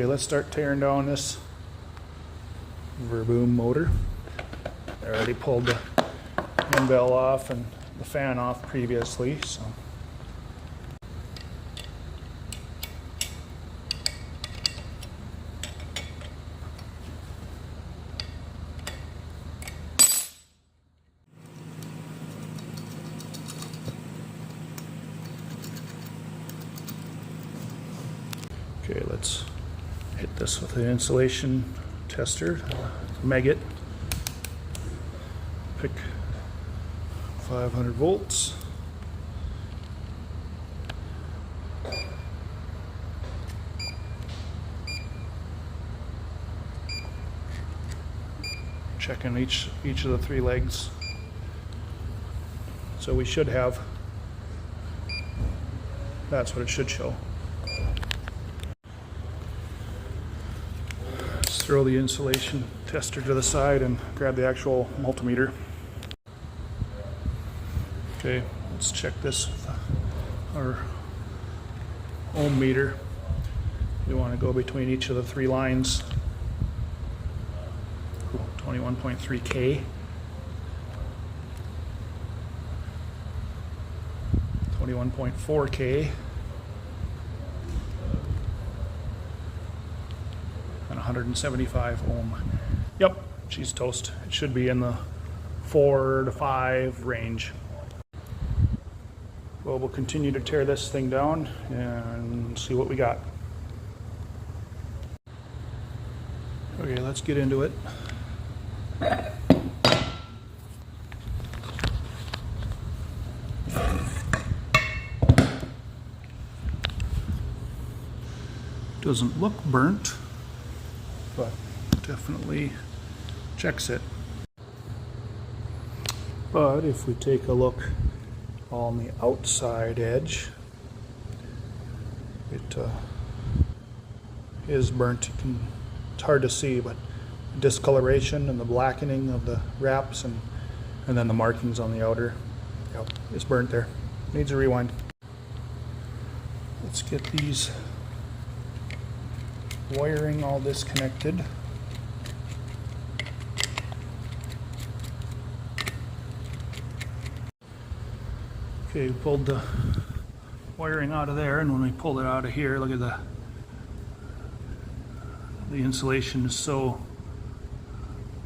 Okay, let's start tearing down this Verboom motor. I already pulled the end bell off and the fan off previously, so. Okay, let's hit this with the insulation tester, maggot. Pick 500 volts. Checking each of the 3 legs. So we should have, that's what it should show. Let's throw the insulation tester to the side and grab the actual multimeter. Okay, let's check this with our ohm meter. You want to go between each of the 3 lines. 21.3K. 21.4K. And 175 ohm. Yep, she's toast. It should be in the 4 to 5 range. Well, we'll continue to tear this thing down and see what we got. Okay, let's get into it. Doesn't look burnt, but definitely checks it. But if we take a look on the outside edge, it is burnt. It's hard to see, but discoloration and the blackening of the wraps and then the markings on the outer, yep, it's burnt there. Needs a rewind. Let's get these wiring all disconnected. Okay, we pulled the wiring out of there, and when we pulled it out of here, look at the insulation is so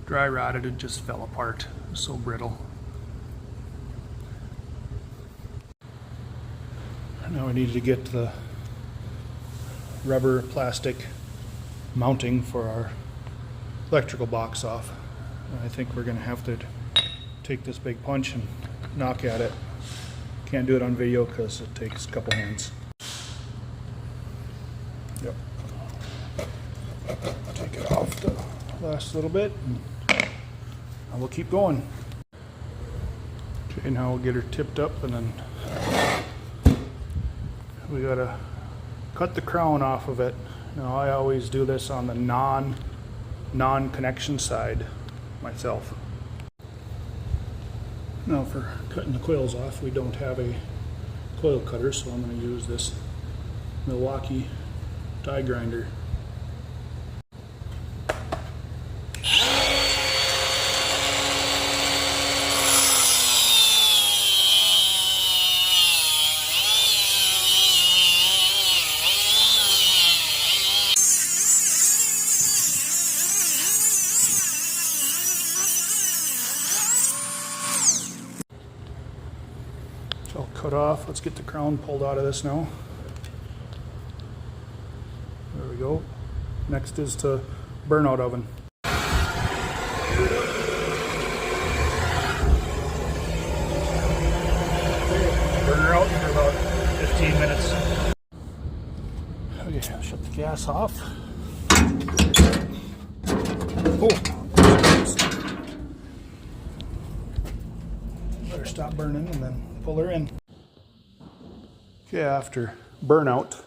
dry rotted it just fell apart. It was so brittle. Now we need to get the rubber plastic mounting for our electrical box off. I think we're going to have to take this big punch and knock at it. Can't do it on video because it takes a couple hands. Yep. Take it off the last little bit and we'll keep going. Okay, now we'll get her tipped up, and then we gotta cut the crown off of it. Now I always do this on the non-connection side myself. Now for cutting the coils off, we don't have a coil cutter, so I'm going to use this Milwaukee die grinder. All cut off. Let's get the crown pulled out of this now. There we go. Next is to burnout oven. Burn her out for about 15 minutes. Okay, I'll shut the gas off. Oh, better stop burning and then pull her in. Okay, after burnout,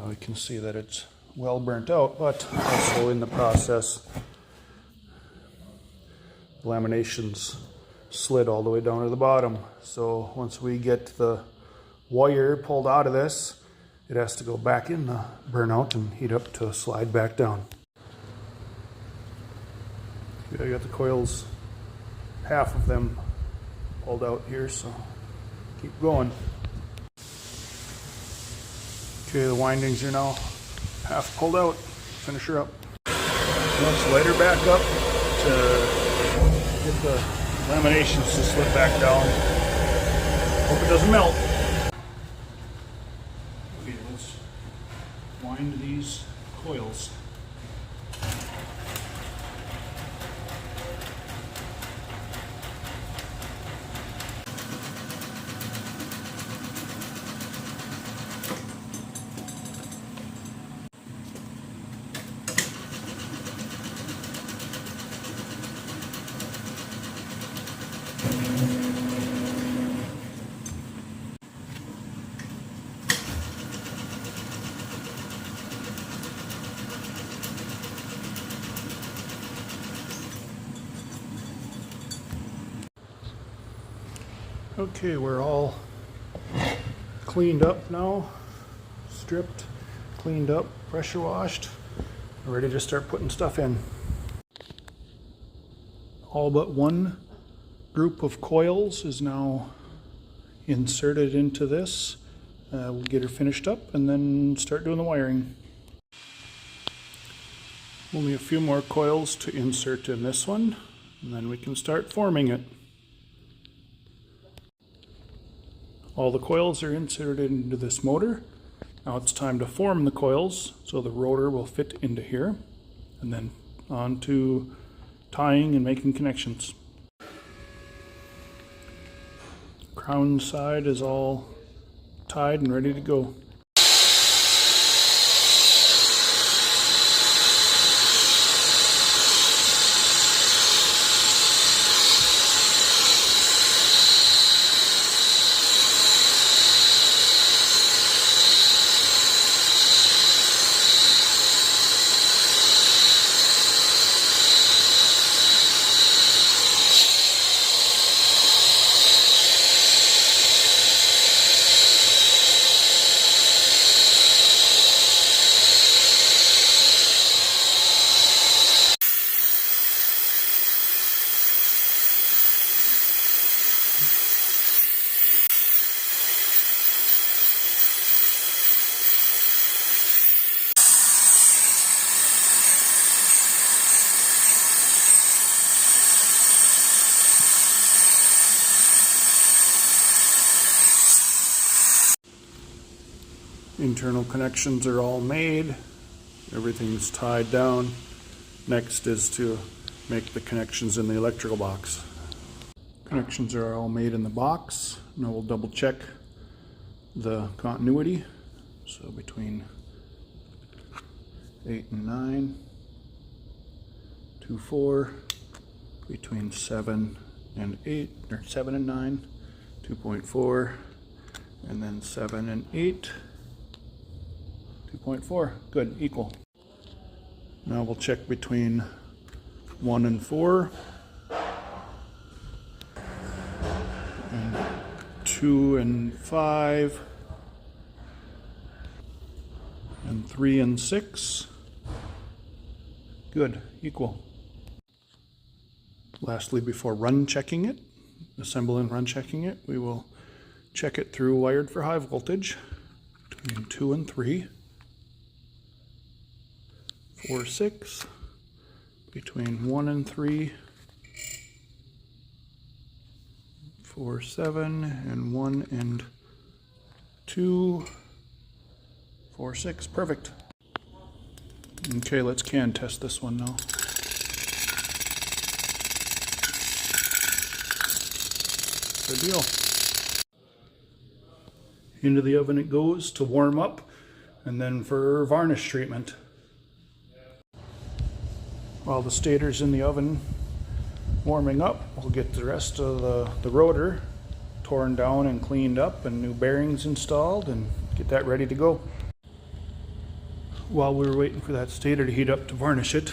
we can see that it's well burnt out, but also in the process, the lamination's slid all the way down to the bottom. So once we get the wire pulled out of this, it has to go back in the burnout and heat up to slide back down. I got the coils, half of them pulled out here, so keep going. Okay, the windings are now half pulled out. Finish her up. Let's light her back up to get the laminations to slip back down. Hope it doesn't melt. Okay, let's wind these coils. Okay, we're all cleaned up now, stripped, cleaned up, pressure washed, ready to start putting stuff in. All but one group of coils is now inserted into this. We'll get her finished up and then start doing the wiring. Only a few more coils to insert in this one, and then we can start forming it. All the coils are inserted into this motor. Now it's time to form the coils so the rotor will fit into here, and then on to tying and making connections. Crown side is all tied and ready to go. Internal connections are all made. Everything's tied down. Next is to make the connections in the electrical box. Connections are all made in the box. Now we'll double check the continuity. So between 8 and 9, 2, 4, between 7 and 8, or 7 and 9, 2.4, and then 7 and 8. 2.4, good, equal. Now we'll check between 1 and 4, and 2 and 5, and 3 and 6. Good, equal. Lastly, before run checking it, assemble and run checking it, we will check it through wired for high voltage between 2 and 3. 4, 6, between 1 and 3, 4, 7, and 1 and 2, 4, 6, perfect. Okay, let's can test this one now. Good deal. Into the oven it goes to warm up, and then for varnish treatment. While the stator's in the oven warming up, we'll get the rest of the rotor torn down and cleaned up and new bearings installed and get that ready to go. While we were waiting for that stator to heat up to varnish it,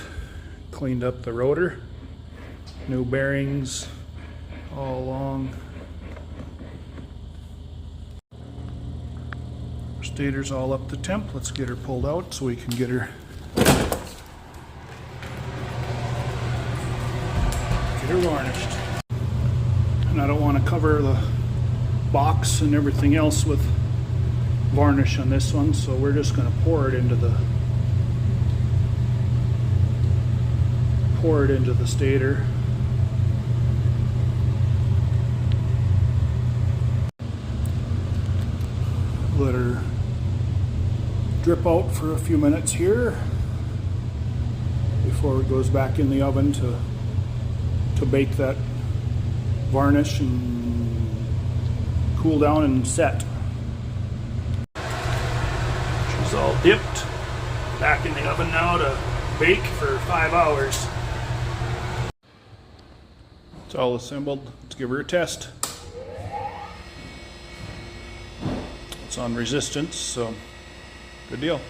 cleaned up the rotor, new bearings all along. Stator's all up to temp. Let's get her pulled out so we can get her varnished. And I don't want to cover the box and everything else with varnish on this one, so we're just going to pour it into the stator. Let her drip out for a few minutes here before it goes back in the oven to bake that varnish and cool down and set. She's all dipped. Back in the oven now to bake for 5 hours. It's all assembled. Let's give her a test. It's on resistance, so good deal.